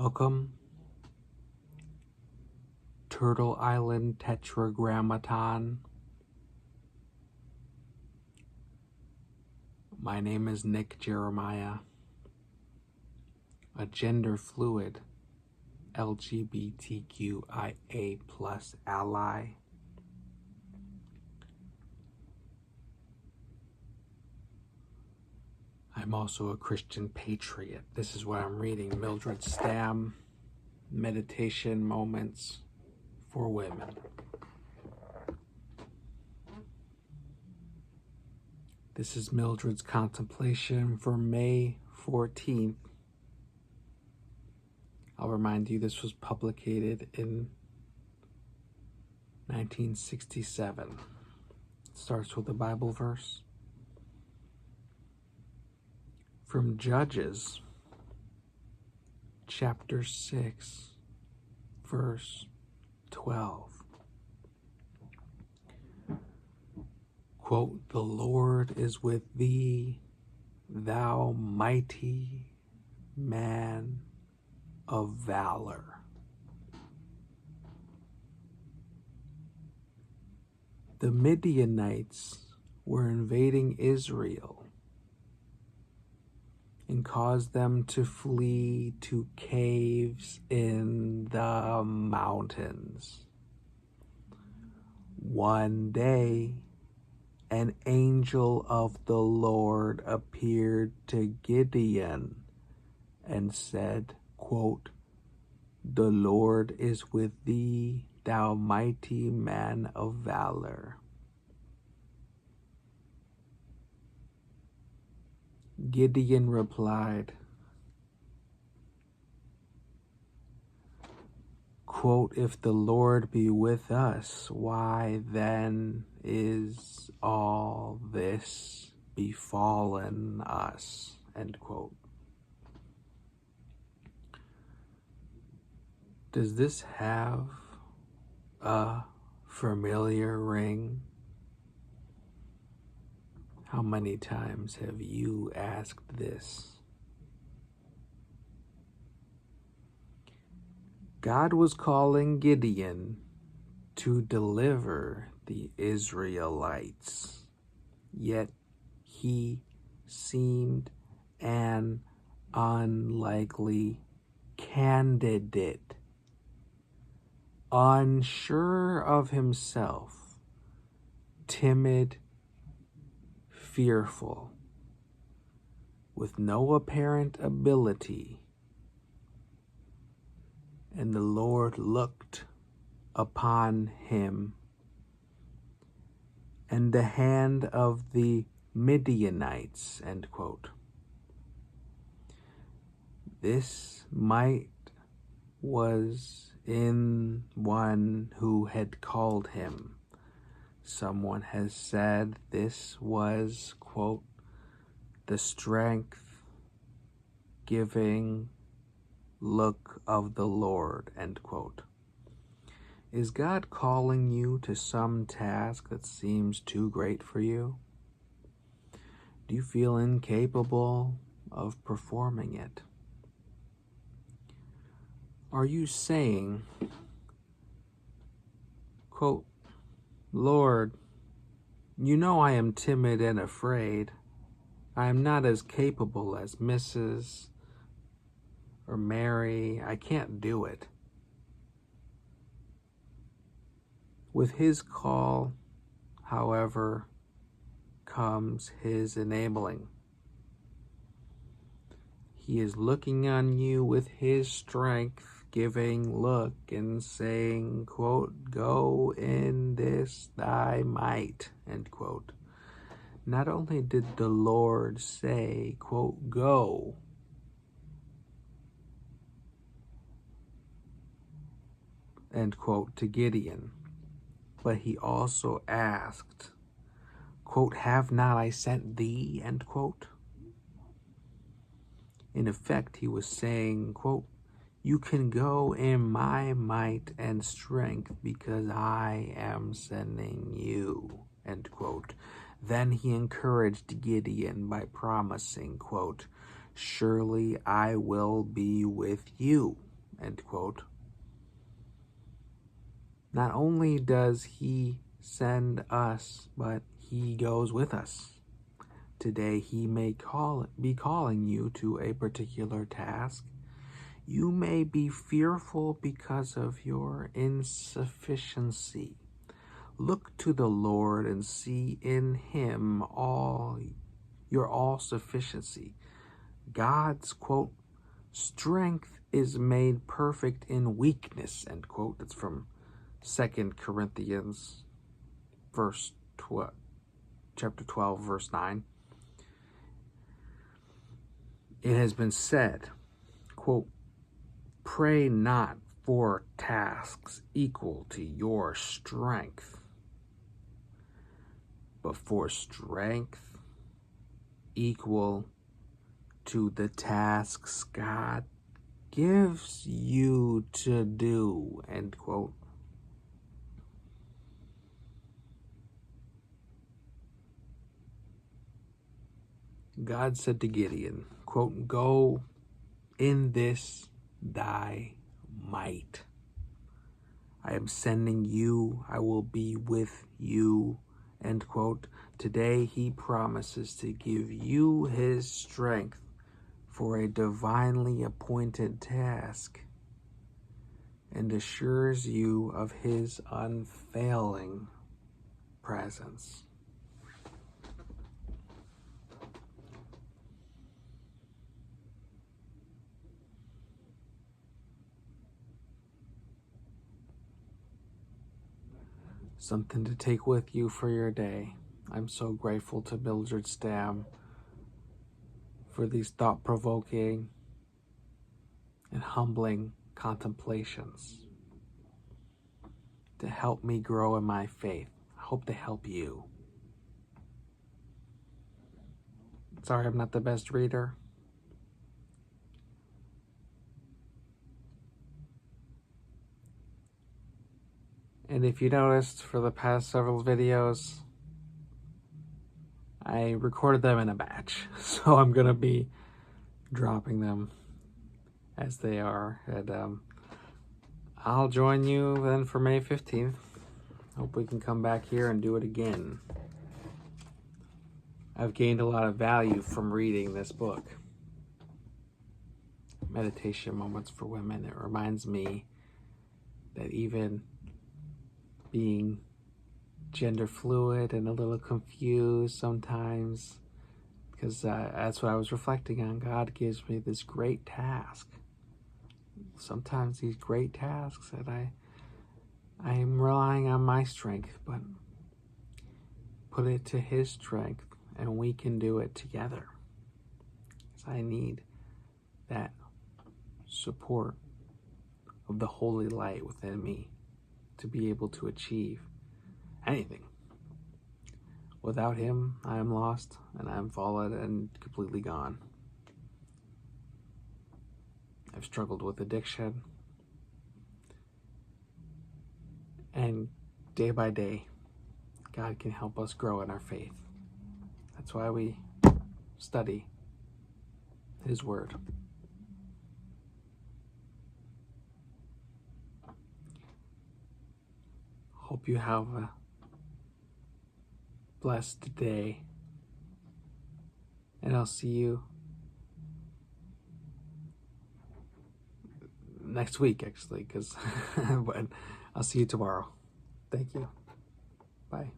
Welcome, Turtle Island Tetragrammaton. My name is Nick Jeremiah, a gender fluid LGBTQIA+ ally. I'm also a Christian patriot. This is what I'm reading. Mildred Stamm, Meditation Moments for Women. This is Mildred's Contemplation for May 14th. I'll remind you this was published in 1967. It starts with a Bible verse from Judges, chapter 6, verse 12. Quote, "The Lord is with thee, thou mighty man of valor." The Midianites were invading Israel and caused them to flee to caves in the mountains. One day, an angel of the Lord appeared to Gideon and said, quote, "The Lord is with thee, thou mighty man of valor." Gideon replied, quote, "If the Lord be with us, why then is all this befallen us?" End quote. Does this have a familiar ring? How many times have you asked this? God was calling Gideon to deliver the Israelites, yet he seemed an unlikely candidate, unsure of himself, timid, fearful, with no apparent ability. And the Lord looked upon him, and the hand of the Midianites, end quote. This might was in one who had called him. Someone has said this was, quote, "the strength-giving look of the Lord," end quote. Is God calling you to some task that seems too great for you? Do you feel incapable of performing it? Are you saying, quote, "Lord, you know I am timid and afraid. I am not as capable as Mrs. or Mary. I can't do it." With his call, however, comes his enabling. He is looking on you with his strength-giving look and saying, quote, "Go in this thy might," end quote. Not only did the Lord say, quote, "Go," end quote, to Gideon, but he also asked, quote, "Have not I sent thee," end quote. In effect, he was saying, quote, "You can go in my might and strength because I am sending you," end quote. Then he encouraged Gideon by promising, quote, "Surely I will be with you," end quote. Not only does he send us, but he goes with us. Today he may be calling you to a particular task. You may be fearful because of your insufficiency. Look to the Lord and see in him your all-sufficiency. God's, quote, strength is made perfect in weakness, end quote. That's from 2 Corinthians chapter 12, verse 9. It has been said, quote, pray not for tasks equal to your strength, but for strength equal to the tasks God gives you to do, end quote. God said to Gideon, quote, go in this thy might. I am sending you, I will be with you, end quote. Today he promises to give you his strength for a divinely appointed task and assures you of his unfailing presence. Something to take with you for your day. I'm so grateful to Mildred Stamm for these thought-provoking and humbling contemplations to help me grow in my faith. I hope to help you. Sorry I'm not the best reader. And if you noticed, for the past several videos, I recorded them in a batch. So I'm going to be dropping them as they are. And I'll join you then for May 15th. Hope we can come back here and do it again. I've gained a lot of value from reading this book, Meditation Moments for Women. It reminds me that even being gender fluid and a little confused sometimes, because that's what I was reflecting on. God gives me this great task. Sometimes these great tasks that I'm relying on my strength, but put it to his strength and we can do it together. So I need that support of the holy light within me to be able to achieve anything. Without him, I am lost and I am fallen and completely gone. I've struggled with addiction, and day by day, God can help us grow in our faith. That's why we study his word. Hope you have a blessed day, and I'll see you next week, actually, but I'll see you tomorrow. Thank you. Bye.